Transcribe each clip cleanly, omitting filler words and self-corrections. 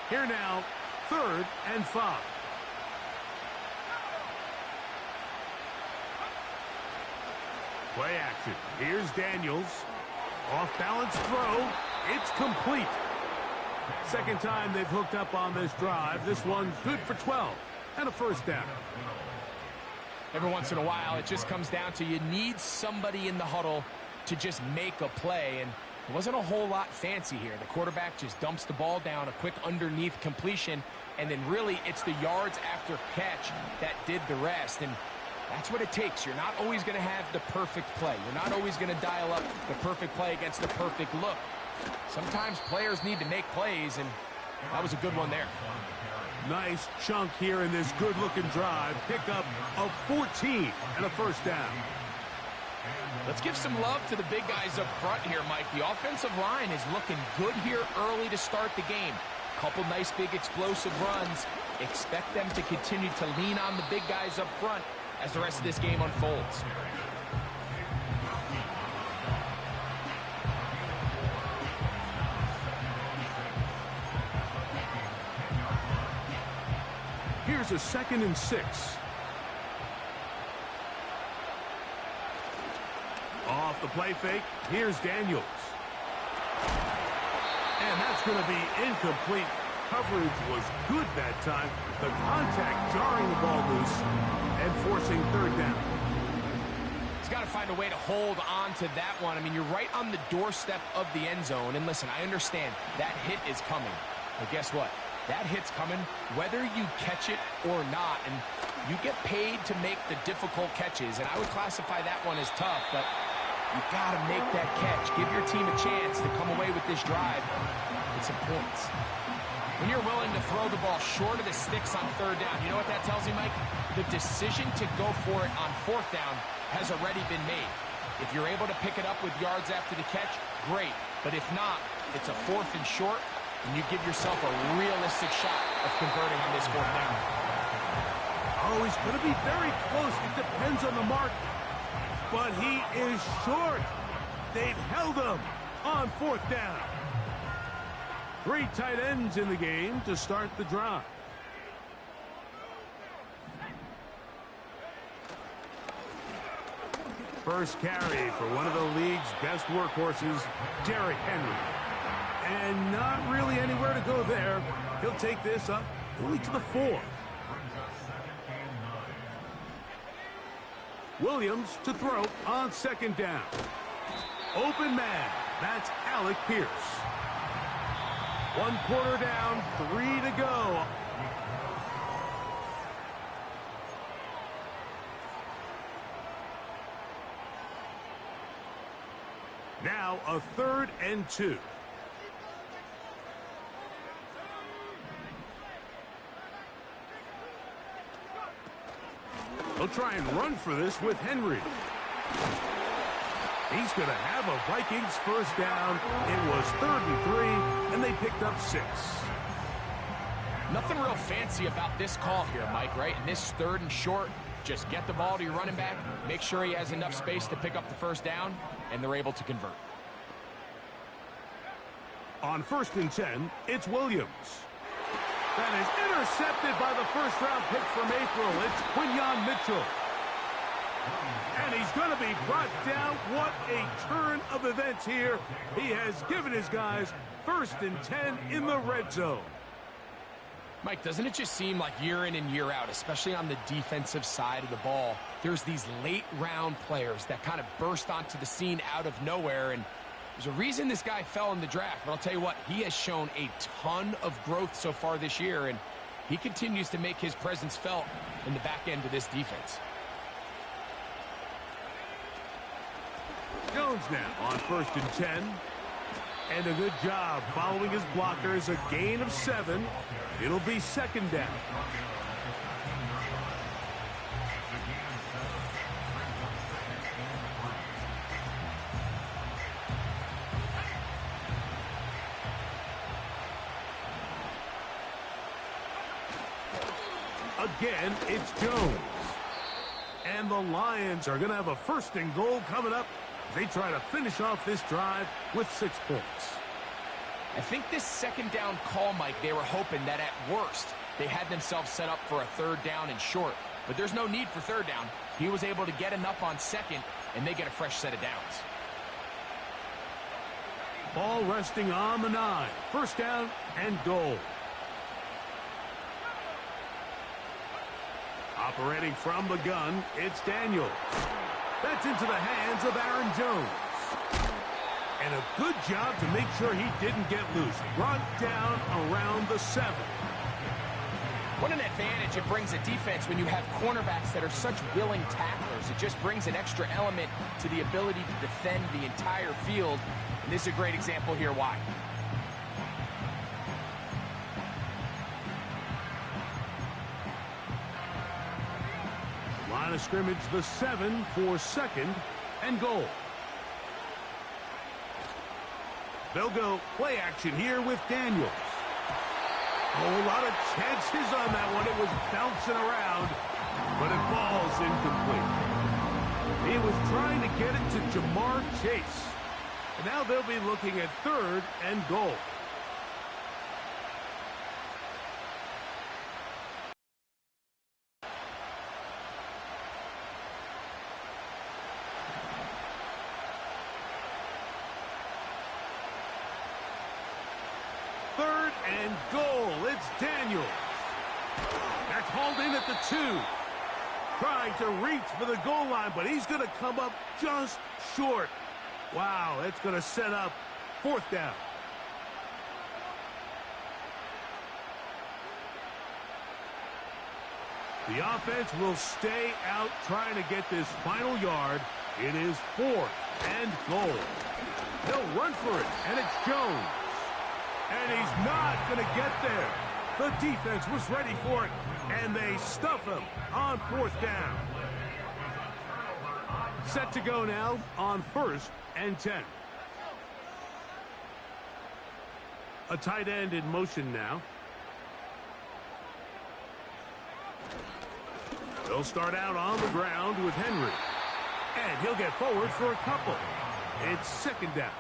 Here now, 3rd and 5. Play action. Here's Daniels. Off-balance throw. It's complete. Second time they've hooked up on this drive. This one good for 12 and a first down. Every once in a while, it just comes down to you need somebody in the huddle to just make a play, and it wasn't a whole lot fancy here. The quarterback just dumps the ball down, a quick underneath completion, and then really it's the yards after catch that did the rest, and that's what it takes. You're not always going to have the perfect play. You're not always going to dial up the perfect play against the perfect look. Sometimes players need to make plays, and that was a good one there. Nice chunk here in this good-looking drive. Pickup of 14 and a first down. Let's give some love to the big guys up front here, Mike. The offensive line is looking good here early to start the game. Couple nice big explosive runs. Expect them to continue to lean on the big guys up front as the rest of this game unfolds. Here's a 2nd and 6. Off the play fake, here's Daniels. And that's going to be incomplete. Coverage was good that time. The contact jarring the ball loose and forcing 3rd down. He's got to find a way to hold on to that one. I mean, you're right on the doorstep of the end zone. And listen, I understand that hit is coming. But guess what? That hit's coming whether you catch it or not. And you get paid to make the difficult catches. And I would classify that one as tough, but you got to make that catch. Give your team a chance to come away with this drive with some points. When you're willing to throw the ball short of the sticks on 3rd down, you know what that tells you, Mike? The decision to go for it on 4th down has already been made. If you're able to pick it up with yards after the catch, great. But if not, it's a 4th and short, and you give yourself a realistic shot of converting on this 4th down. Oh, he's going to be very close. It depends on the mark. But he is short. They've held him on 4th down. 3 tight ends in the game to start the drive. First carry for one of the league's best workhorses, Derrick Henry. And not really anywhere to go there. He'll take this up only to the 4. Williams to throw on 2nd down. Open man. That's Alec Pierce. 1 quarter down, 3 to go. Now a 3rd and 2. They'll try and run for this with Henry. He's going to have a Vikings first down. It was 3rd and 3, and they picked up 6. Nothing real fancy about this call here, Mike, right? In this 3rd and short, just get the ball to your running back, make sure he has enough space to pick up the first down, and they're able to convert. On 1st and 10, it's Williams. That is intercepted by the first-round pick from April. It's Quinyon Mitchell. And he's going to be brought down. What a turn of events here. He has given his guys 1st and 10 in the red zone. Mike, doesn't it just seem like year in and year out, especially on the defensive side of the ball, there's these late-round players that kind of burst onto the scene out of nowhere, and there's a reason this guy fell in the draft, but I'll tell you what, he has shown a ton of growth so far this year, and he continues to make his presence felt in the back end of this defense. Jones now on 1st and 10. And a good job following his blockers. A gain of 7. It'll be 2nd down. Again, it's Jones. And the Lions are going to have a 1st and goal coming up. They try to finish off this drive with 6 points. I think this second down call, Mike, they were hoping that at worst they had themselves set up for a third down and short. But there's no need for third down. He was able to get enough on second, and they get a fresh set of downs. Ball resting on the 9. First down and goal. Operating from the gun, it's Daniels. That's into the hands of Aaron Jones. And a good job to make sure he didn't get loose. Brought down around the 7. What an advantage it brings a defense when you have cornerbacks that are such willing tacklers. It just brings an extra element to the ability to defend the entire field. And this is a great example here why. Line of scrimmage, the 7 for second and goal. They'll go play action here with Daniels. Oh, a lot of chances on that one. It was bouncing around, but it falls incomplete. He was trying to get it to Jamar Chase. And now they'll be looking at third and goal. Third and goal. It's Daniels. That's hauled in at the 2. Trying to reach for the goal line, but he's going to come up just short. Wow, it's going to set up fourth down. The offense will stay out trying to get this final yard. It is fourth and goal. They'll run for it, and it's Jones. And he's not going to get there. The defense was ready for it, and they stuff him on fourth down. Set to go now on first and 10. A tight end in motion now. They'll start out on the ground with Henry. And he'll get forward for a couple. It's second down.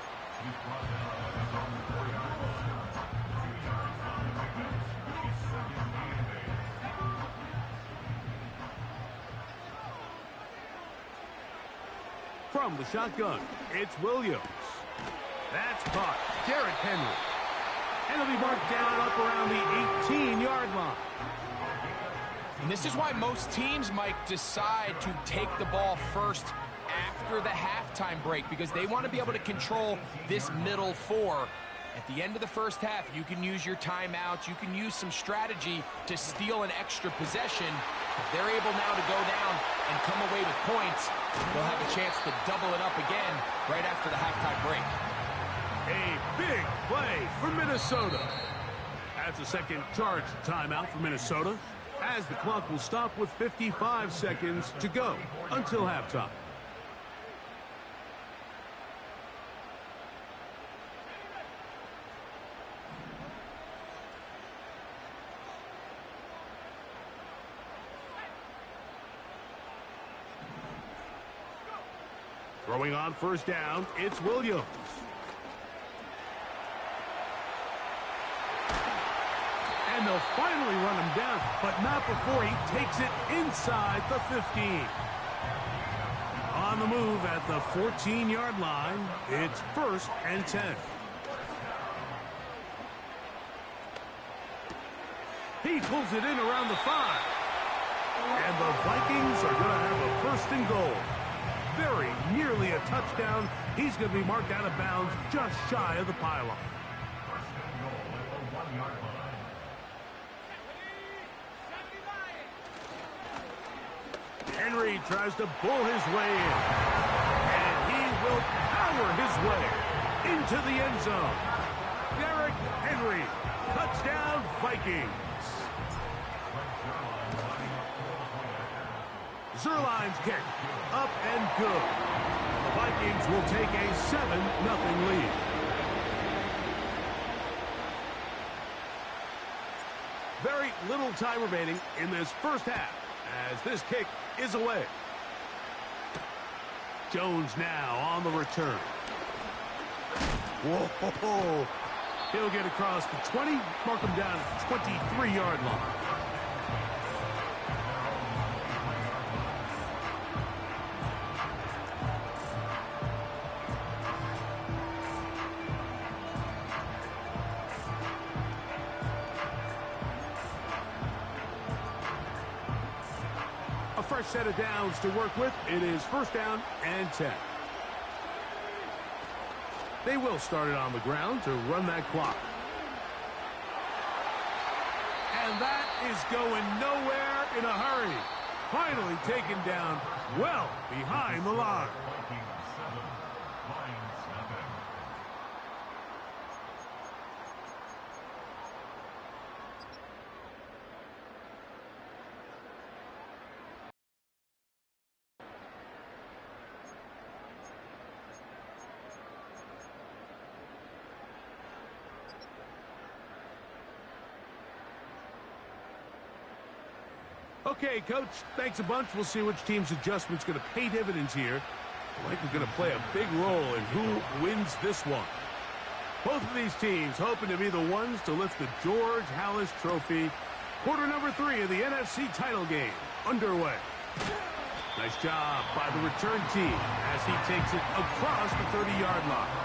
From the shotgun, it's Williams. That's caught. Derrick Henry. And he'll be marked down up around the 18-yard line. And this is why most teams might decide to take the ball first after the halftime break, because they want to be able to control this middle 4. At the end of the first half, you can use your timeouts. You can use some strategy to steal an extra possession. If they're able now to go down and come away with points, they'll have a chance to double it up again right after the halftime break. A big play for Minnesota. That's a second charge timeout for Minnesota, as the clock will stop with 55 seconds to go until halftime. Throwing on first down, it's Williams. And they'll finally run him down, but not before he takes it inside the 15. On the move at the 14-yard line, it's first and 10. He pulls it in around the 5. And the Vikings are going to have a first and goal. Very nearly a touchdown. He's going to be marked out of bounds just shy of the pylon. Henry tries to bull his way in. And he will power his way into the end zone. Derrick Henry, touchdown Vikings. Zerline's kick, up and good. The Vikings will take a 7-0 lead. Very little time remaining in this first half as this kick is away. Jones now on the return. Whoa, He'll get across the 20, mark him down at the 23-yard line. A fresh set of downs to work with. It is first down and 10. They will start it on the ground to run that clock. And that is going nowhere in a hurry. Finally taken down well behind the line. Okay, Coach, thanks a bunch. We'll see which team's adjustment's going to pay dividends here. Likely going to play a big role in who wins this one. Both of these teams hoping to be the ones to lift the George Halas Trophy. Quarter number 3 of the NFC title game underway. Nice job by the return team as he takes it across the 30-yard line.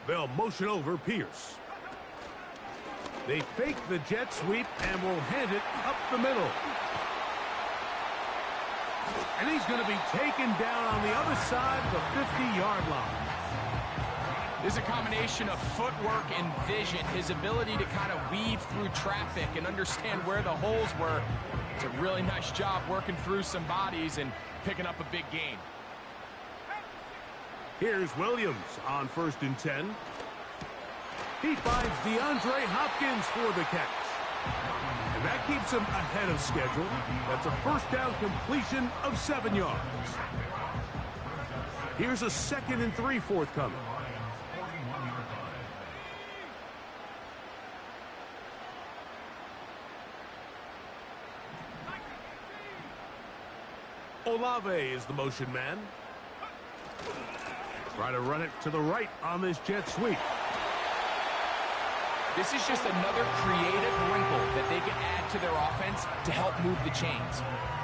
They'll motion over Pierce. They fake the jet sweep and will hand it up the middle. And he's going to be taken down on the other side of the 50-yard line. There's a combination of footwork and vision. His ability to kind of weave through traffic and understand where the holes were. It's a really nice job working through some bodies and picking up a big gain. Here's Williams on first and 10. He finds DeAndre Hopkins for the catch. And that keeps him ahead of schedule. That's a first down completion of 7 yards. Here's a 2nd and 3 forthcoming. Olave is the motion man. Try to run it to the right on this jet sweep. This is just another creative wrinkle that they can add to their offense to help move the chains.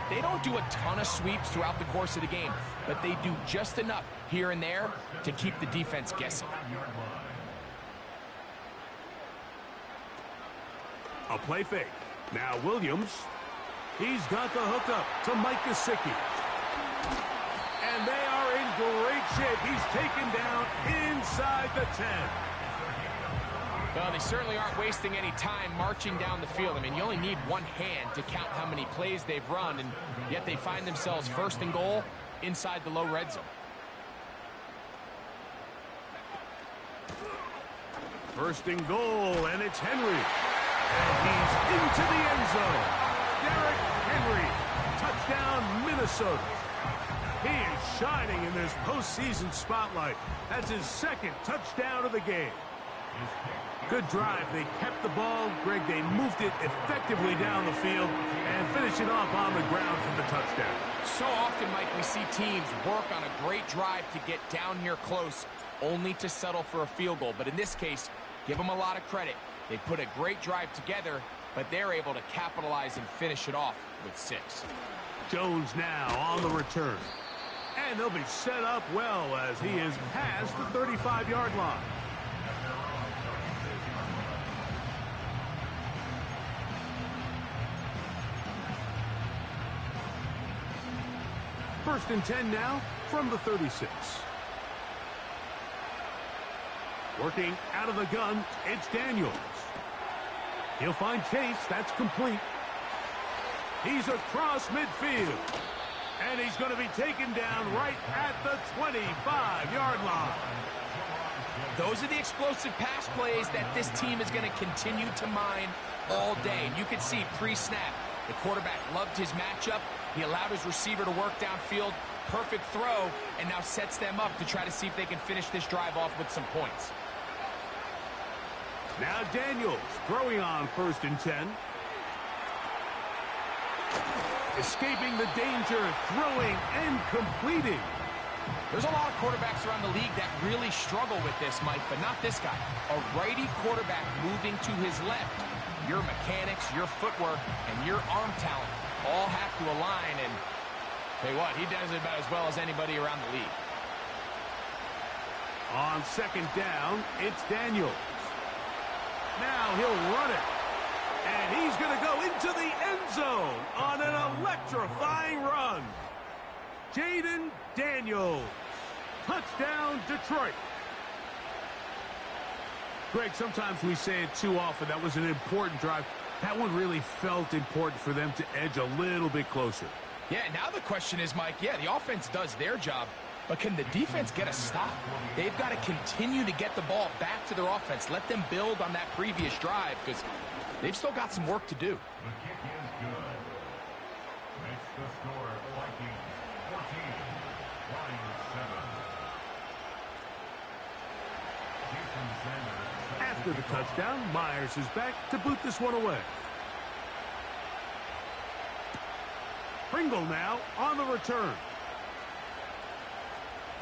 They don't do a ton of sweeps throughout the course of the game, but they do just enough here and there to keep the defense guessing. A play fake. Now Williams. He's got the hookup to Mike Gesicki. And they are in great shape. He's taken down inside the 10. Well, they certainly aren't wasting any time marching down the field. I mean, you only need one hand to count how many plays they've run, and yet they find themselves first and goal inside the low red zone. First and goal, and it's Henry. And he's into the end zone. Derrick Henry, touchdown, Minnesota. He is shining in this postseason spotlight. That's his 2nd touchdown of the game. Good drive. They kept the ball. Greg, they moved it effectively down the field and finish it off on the ground for the touchdown. So often, Mike, we see teams work on a great drive to get down here close, only to settle for a field goal. But in this case, give them a lot of credit. They put a great drive together, but they're able to capitalize and finish it off with 6. Jones now on the return. And they'll be set up well as he is past the 35-yard line. First and 10 now from the 36. Working out of the gun, it's Daniels. He'll find Chase. That's complete. He's across midfield. And he's going to be taken down right at the 25-yard line. Those are the explosive pass plays that this team is going to continue to mine all day. And you can see pre-snap, the quarterback loved his matchup. He allowed his receiver to work downfield. Perfect throw, and now sets them up to try to see if they can finish this drive off with some points. Now Daniels throwing on 1st and 10. Escaping the danger, throwing and completing. There's a lot of quarterbacks around the league that really struggle with this, Mike, but not this guy. A righty quarterback moving to his left. Your mechanics, your footwork, and your arm talent all have to align, and tell you what, he does it about as well as anybody around the league. On 2nd down, it's Daniels. Now he'll run it. And he's going to go into the end zone on an electrifying run. Jaden Daniels. Touchdown, Detroit. Greg, sometimes we say it too often. That was an important drive. That one really felt important for them to edge a little bit closer. Yeah, now the question is, Mike, yeah, the offense does their job, but can the defense get a stop? They've got to continue to get the ball back to their offense. Let them build on that previous drive because they've still got some work to do. The kick is good. Makes the score Vikings 14, Lions 7. After the touchdown, Myers is back to boot this one away. Pringle now on the return.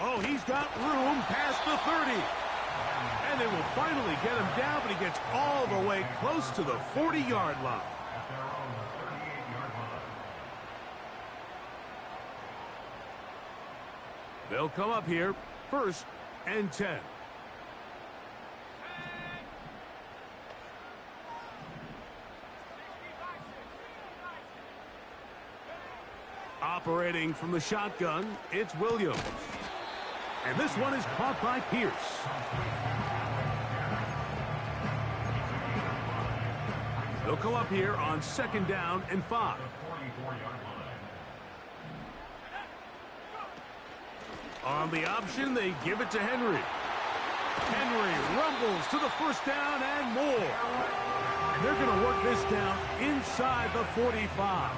Oh, he's got room past the 30. And they will finally get him down, but he gets all the way close to the 40-yard line. At their own 38-yard line. They'll come up here, 1st and 10. Operating from the shotgun, it's Williams. And this one is caught by Pierce. They'll come up here on 2nd down and 5. On the option, they give it to Henry. Henry rumbles to the 1st down and more. And they're going to work this down inside the 45.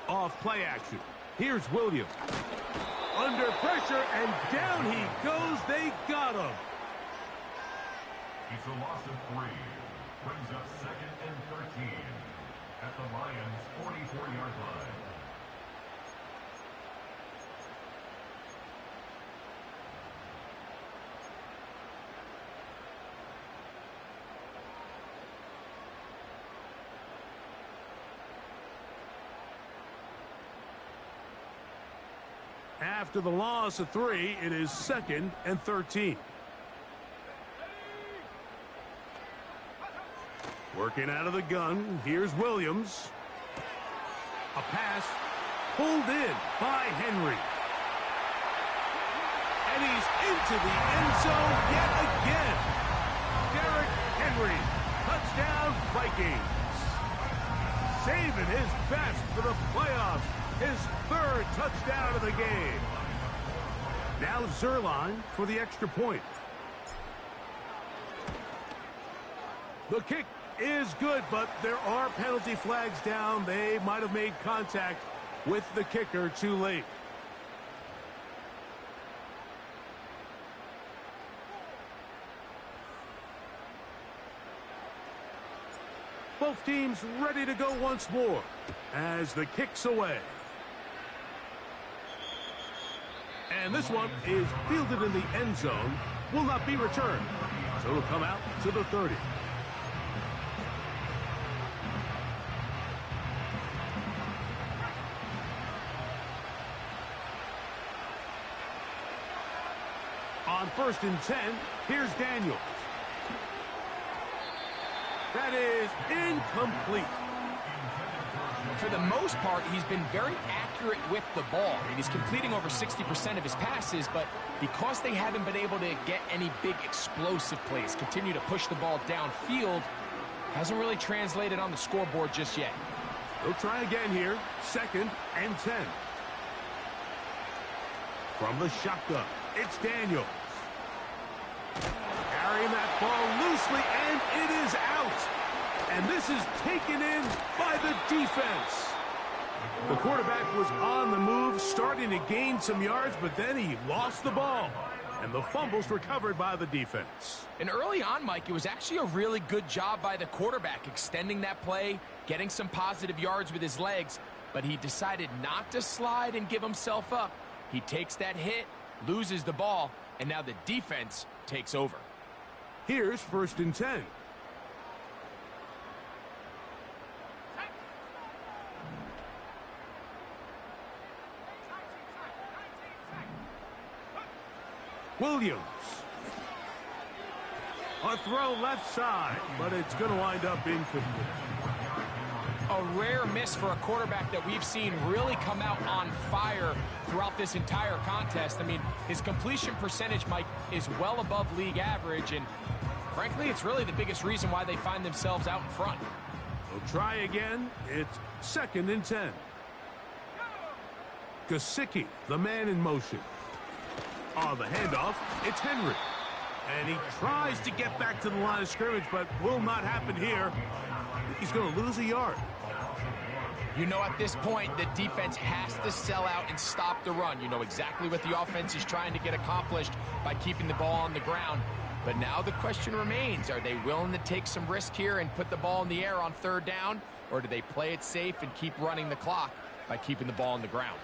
Off play action. Here's Williams. Under pressure, and down he goes. They got him. It's a loss of 3. Brings up 2nd and 13 at the Lions' 44-yard line. After the loss of 3, it is 2nd and 13. Working out of the gun, here's Williams. A pass pulled in by Henry. And he's into the end zone yet again. Derrick Henry, touchdown Vikings. Saving his best for the playoffs. His 3rd touchdown of the game. Now Zerline for the extra point. The kick is good, but there are penalty flags down. They might have made contact with the kicker too late. Both teams ready to go once more as the kick's away. And this one is fielded in the end zone, will not be returned. So it'll come out to the 30. On 1st and 10, here's Daniels. That is incomplete. For the most part, he's been very accurate with the ball. I mean, he's completing over 60% of his passes, but because they haven't been able to get any big explosive plays, continue to push the ball downfield, hasn't really translated on the scoreboard just yet. They'll try again here. 2nd and 10. From the shotgun, it's Daniels. Carrying that ball loosely, and it is out. And this is taken in by the defense. The quarterback was on the move, starting to gain some yards, but then he lost the ball. And the fumble's recovered by the defense. And early on, Mike, it was actually a really good job by the quarterback, extending that play, getting some positive yards with his legs, but he decided not to slide and give himself up. He takes that hit, loses the ball, and now the defense takes over. Here's 1st and 10. Williams. A throw left side, but it's going to wind up incomplete. A rare miss for a quarterback that we've seen really come out on fire throughout this entire contest. I mean, his completion percentage, Mike, is well above league average, and frankly, it's really the biggest reason why they find themselves out in front. They'll try again. It's 2nd and 10. Gesicki, the man in motion. On the handoff, it's Henry. And he tries to get back to the line of scrimmage, but will not happen here. He's going to lose a yard. You know, at this point, the defense has to sell out and stop the run. You know exactly what the offense is trying to get accomplished by keeping the ball on the ground. But now the question remains, are they willing to take some risk here and put the ball in the air on 3rd down? Or do they play it safe and keep running the clock by keeping the ball on the ground?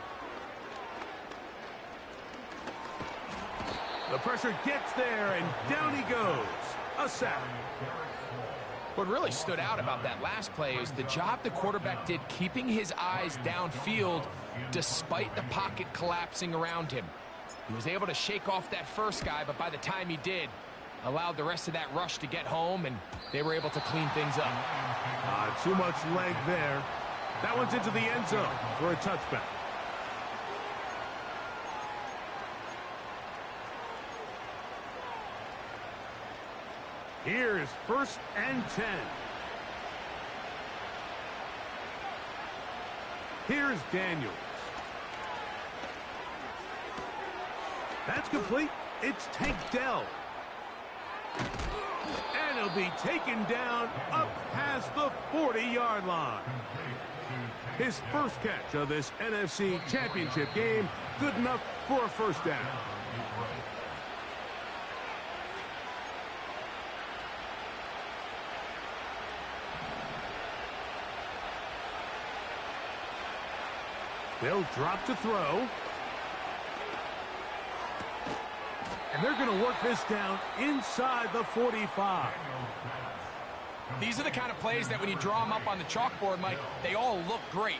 The pressure gets there, and down he goes. A sack. What really stood out about that last play is the job the quarterback did keeping his eyes downfield despite the pocket collapsing around him. He was able to shake off that first guy, but by the time he did, allowed the rest of that rush to get home, and they were able to clean things up. Too much leg there. That one's into the end zone for a touchback. Here's 1st and 10. Here's Daniels. That's complete. It's Tank Dell. And he'll be taken down up past the 40-yard line. His first catch of this NFC Championship game, good enough for a 1st down. They'll drop to throw. And they're going to work this down inside the 45. These are the kind of plays that when you draw them up on the chalkboard, Mike, they all look great.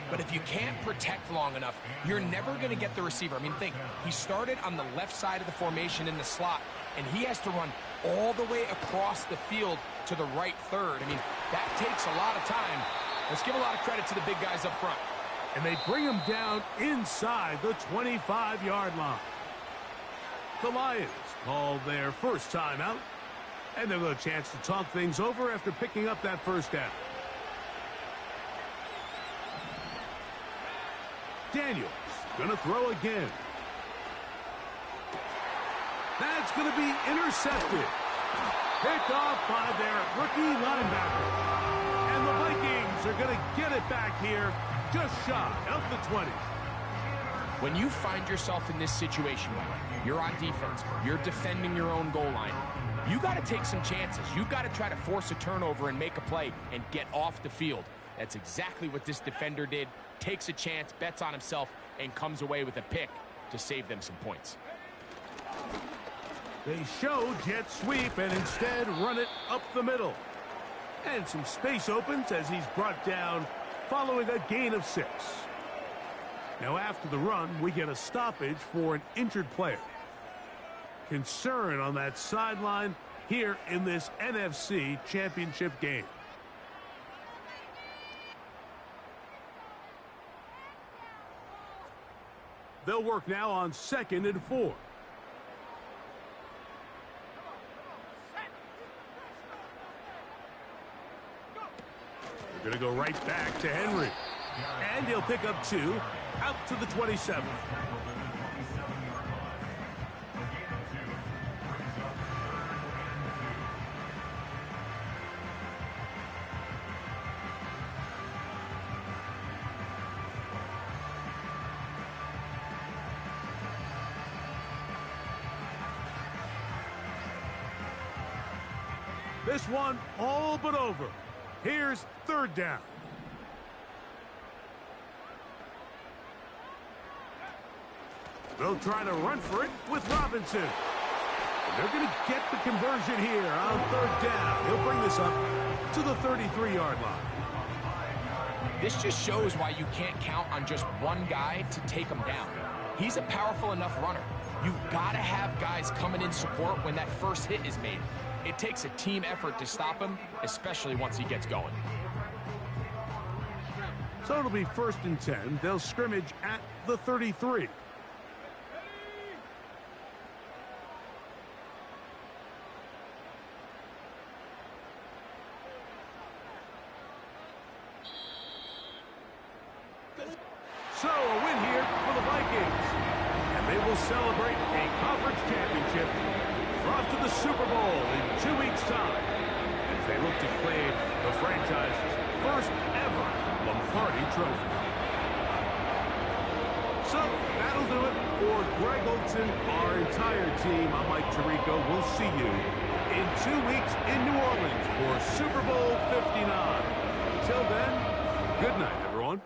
But if you can't protect long enough, you're never going to get the receiver. I mean, think, he started on the left side of the formation in the slot, and he has to run all the way across the field to the right 3rd. I mean, that takes a lot of time. Let's give a lot of credit to the big guys up front. And they bring him down inside the 25-yard line. The Lions call their first timeout, and they'll get a chance to talk things over after picking up that 1st down. Daniels gonna throw again. That's gonna be intercepted. Picked off by their rookie linebacker. And the Vikings are gonna get it back here just shy of the 20. When you find yourself in this situation, Mike, you're on defense, you're defending your own goal line, you got to take some chances. You've got to try to force a turnover and make a play and get off the field. That's exactly what this defender did. Takes a chance, bets on himself, and comes away with a pick to save them some points. They show jet sweep and instead run it up the middle. And some space opens as he's brought down following a gain of 6. Now after the run, we get a stoppage for an injured player. Concern on that sideline here in this NFC Championship game. They'll work now on 2nd and 4. They're going to go right back to Henry. And he'll pick up 2 out to the 27. This one all but over. Here's 3rd down. They'll try to run for it with Robinson. And they're going to get the conversion here on 3rd down. He'll bring this up to the 33-yard line. This just shows why you can't count on just one guy to take him down. He's a powerful enough runner. You've got to have guys coming in support when that first hit is made. It takes a team effort to stop him, especially once he gets going. So it'll be 1st and 10. They'll scrimmage at the 33. So a win here for the Vikings. And they will celebrate a conference championship. We're off to the Super Bowl in 2 weeks' time as they look to claim the franchise's first ever Lombardi trophy. So that'll do it for Greg Olson, our entire team. I'm Mike Tirico. We'll see you in 2 weeks in New Orleans for Super Bowl 59. Until then, good night, everyone.